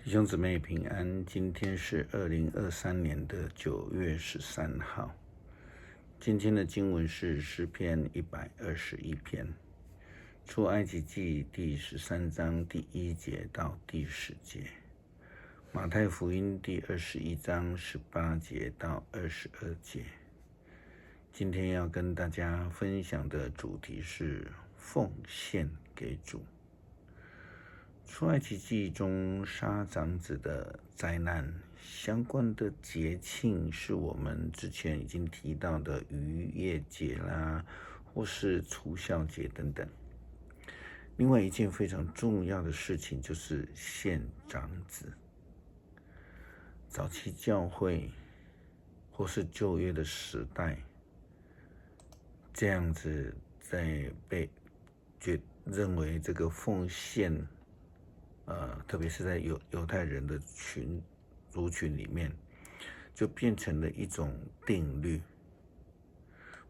弟兄姊妹平安，今天是2023年的9月13号。今天的经文是诗篇121篇，出埃及记第13章第1节到第10节，马太福音第21章18节到22节。今天要跟大家分享的主题是奉献给主。出埃及记中杀长子的灾难相关的节庆是我们之前已经提到的逾越节啦，或是除酵节等等。另外一件非常重要的事情就是献长子。早期教会或是旧约的时代，这样子在被认为这个奉献特别是在犹太人的族群里面，就变成了一种定律，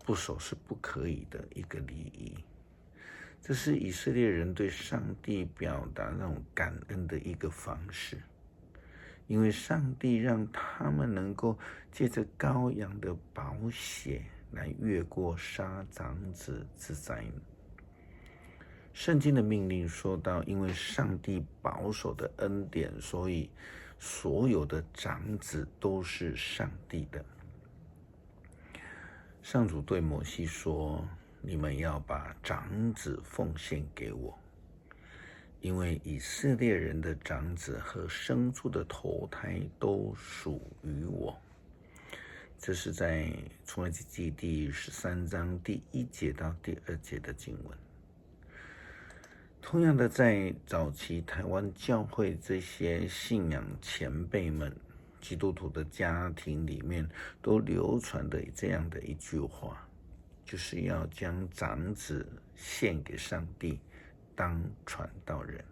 不守是不可以的一个礼仪。这是以色列人对上帝表达那种感恩的一个方式，因为上帝让他们能够借着羔羊的宝血来越过杀长子之灾。圣经的命令说到，因为上帝保守的恩典，所以所有的长子都是上帝的。上主对摩西说，你们要把长子奉献给我，因为以色列人的长子和生出的头胎都属于我。这是在出埃及记第13章第1节到第2节的经文。同样的，在早期台湾教会这些信仰前辈们，基督徒的家庭里面都流传的这样的一句话，就是要将长子献给上帝，当传道人。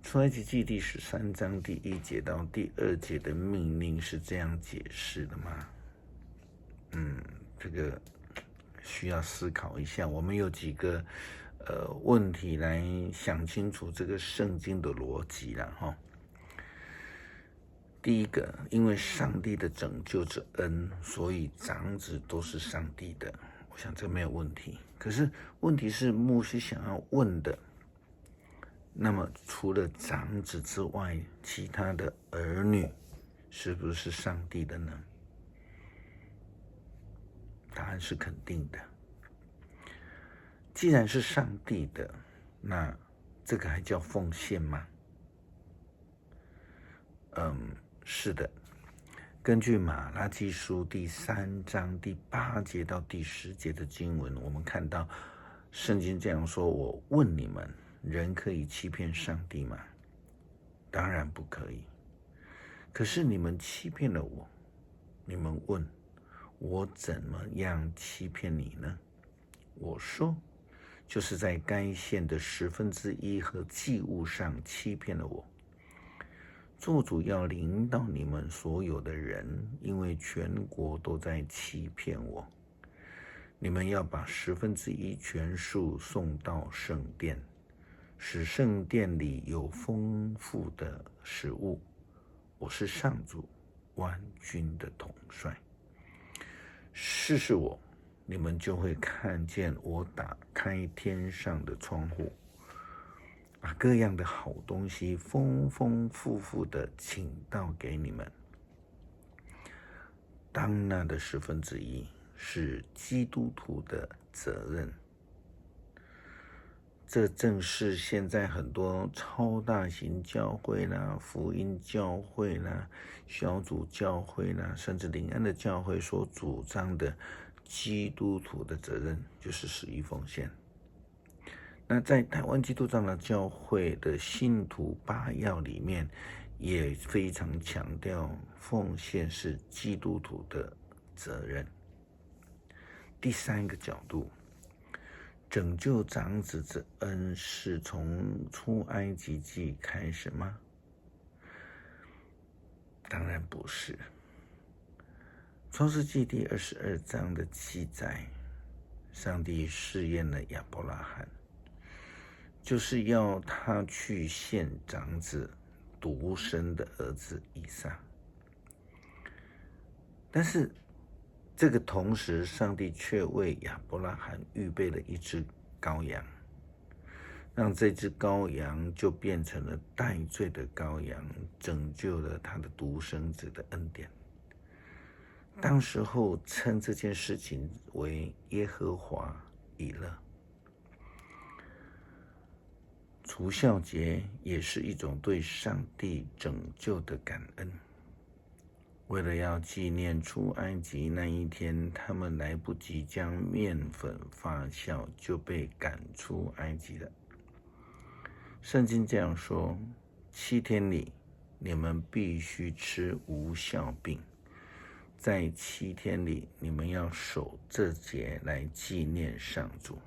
出埃及记第13章第1节到第2节的命令是这样解释的吗？这个需要思考一下。我们有几个问题来想清楚这个圣经的逻辑啦哈。第一个，因为上帝的拯救之恩，所以长子都是上帝的，我想这没有问题。可是问题是牧师想要问的，那么除了长子之外，其他的儿女是不是上帝的呢？答案是肯定的。既然是上帝的，那这个还叫奉献吗？是的。根据马拉基书第3章第8节到第10节的经文，我们看到圣经这样说：我问你们，人可以欺骗上帝吗？当然不可以。可是你们欺骗了我，你们问我怎么样欺骗你呢？我说，就是在该献的1/10和祭物上欺骗了我。做主要临到你们所有的人，因为全国都在欺骗我。你们要把1/10全数送到圣殿，使圣殿里有丰富的食物。我是上主万军的统帅。试试我，你们就会看见我打开天上的窗户，把各样的好东西丰丰富富的倾倒给你们。当纳的1/10是基督徒的责任。这正是现在很多超大型教会啦、福音教会啦、小组教会啦，甚至灵恩的教会所主张的基督徒的责任，就是11奉献。那在台湾基督长老教会的信徒8要里面，也非常强调奉献是基督徒的责任。第3个角度，拯救长子之恩是从出埃及记开始吗？当然不是。创世纪第22章的记载，上帝试验了亚伯拉罕，就是要他去献长子，独生的儿子以撒。但是这个同时，上帝却为亚伯拉罕预备了一只羔羊，让这只羔羊就变成了代罪的羔羊，拯救了他的独生子的恩典。当时候称这件事情为耶和华以勒。除酵节也是一种对上帝拯救的感恩。为了要纪念出埃及那一天，他们来不及将面粉发酵，就被赶出埃及了。圣经这样说：7天里，你们必须吃无酵饼。在7天里，你们要守这节来纪念上主。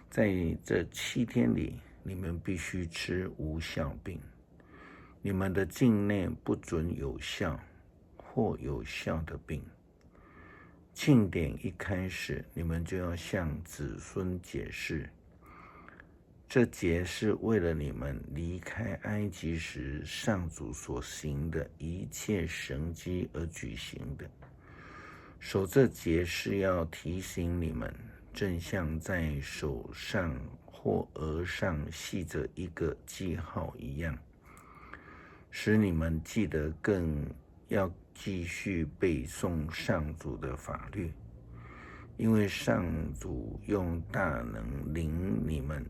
在这7天里，你们必须吃无酵饼。你们的境内不准有酵或有酵的饼。庆典一开始，你们就要向子孙解释，这节是为了你们离开埃及时上主所行的一切神迹而举行的。守这节是要提醒你们，正像在手上或额上系着一个记号一样，使你们记得更要继续背诵上主的法律，因为上主用大能领你们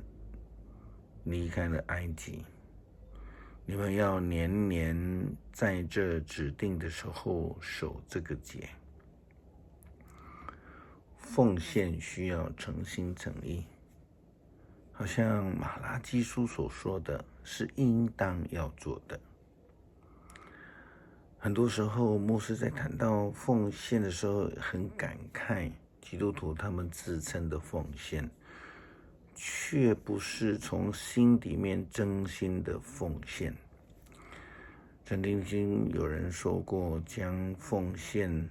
离开了埃及。你们要年年在这指定的时候守这个节。奉献需要诚心诚意，好像马拉基书所说的是应当要做的。很多时候，牧师在谈到奉献的时候，很感慨，基督徒他们自称的奉献，却不是从心里面真心的奉献。曾经有人说过，将奉献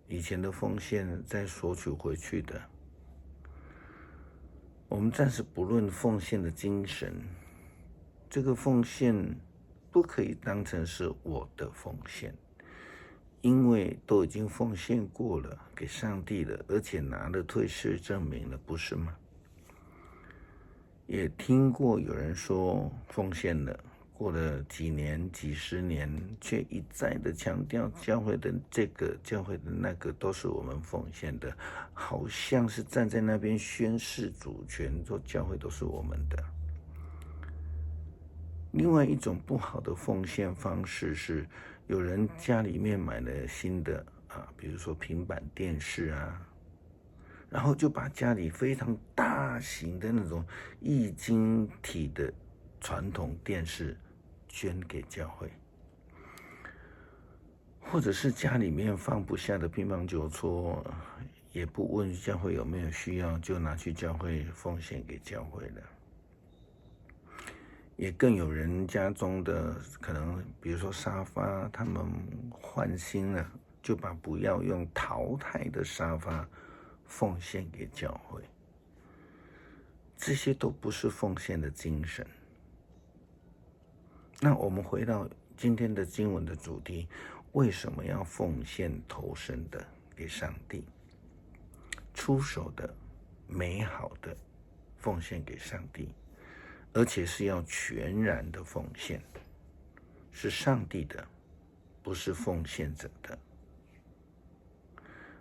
以前的奉献再索取回去的。我们暂时不论奉献的精神，这个奉献不可以当成是我的奉献，因为都已经奉献过了给上帝了，而且拿了退市证明了，不是吗？也听过有人说奉献了，过了几年几十年，却一再的强调教会的这个教会的那个都是我们奉献的，好像是站在那边宣示主权，说教会都是我们的。另外一种不好的奉献方式是，有人家里面买了新的比如说平板电视然后就把家里非常大型的那种液晶体的传统电视捐给教会，或者是家里面放不下的乒乓球桌，也不问教会有没有需要，就拿去教会奉献给教会了。也更有人家中的可能，比如说沙发，他们换新了，就把不要用淘汰的沙发奉献给教会。这些都不是奉献的精神。那我们回到今天的经文的主题，为什么要奉献投身的给上帝？出手的、美好的奉献给上帝，而且是要全然的奉献，是上帝的，不是奉献者的。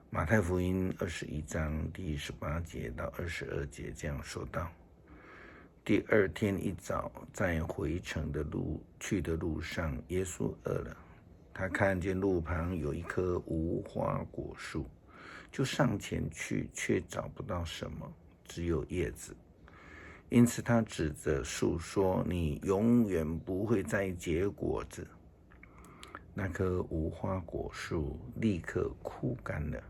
马太福音21章第18节到22节这样说道：第2天一早，在回程的去的路上，耶稣饿了，他看见路旁有一棵无花果树，就上前去，却找不到什么，只有叶子。因此他指着树说：你永远不会再结果子。那棵无花果树立刻枯干了。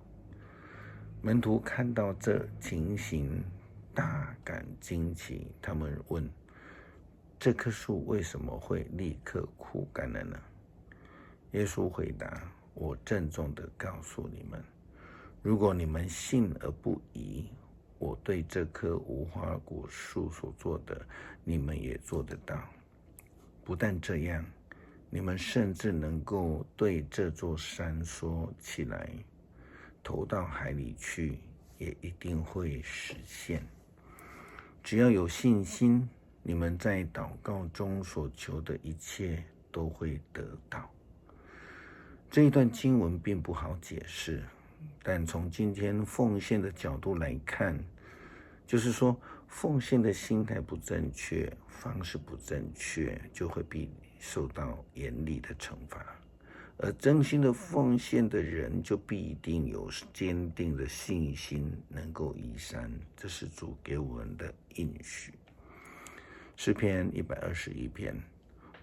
门徒看到这情形，大感惊奇，他们问：这棵树为什么会立刻枯干了呢？耶稣回答：我郑重地告诉你们，如果你们信而不疑，我对这棵无花果树所做的，你们也做得到。不但这样，你们甚至能够对这座山说起来，投到海里去，也一定会实现。只要有信心，你们在祷告中所求的一切都会得到。这一段经文并不好解释，但从今天奉献的角度来看，就是说奉献的心态不正确，方式不正确，就会必受到严厉的惩罚。而真心的奉献的人，就必定有坚定的信心，能够移山。这是主给我们的应许。诗篇121篇，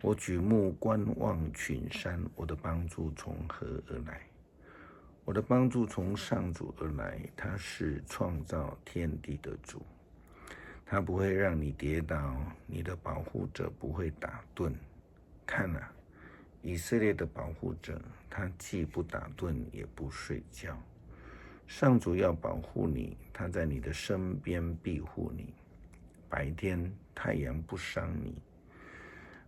我举目观望群山，我的帮助从何而来？我的帮助从上主而来，他是创造天地的主，他不会让你跌倒，你的保护者不会打盹。看啊，以色列的保护者，他既不打盹也不睡觉。上主要保护你，他在你的身边庇护你。白天太阳不伤你，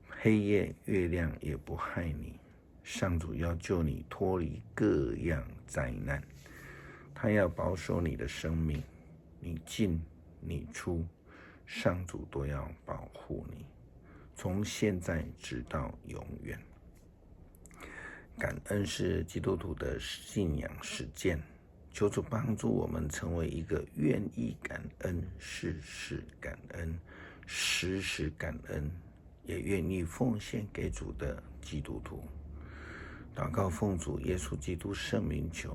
黑夜月亮也不害你。上主要救你脱离各样灾难，他要保守你的生命，你进你出，上主都要保护你，从现在直到永远。感恩是基督徒的信仰实践，求主帮助我们成为一个愿意感恩、事事感恩、时时感恩，也愿意奉献给主的基督徒。祷告奉主耶稣基督圣名求，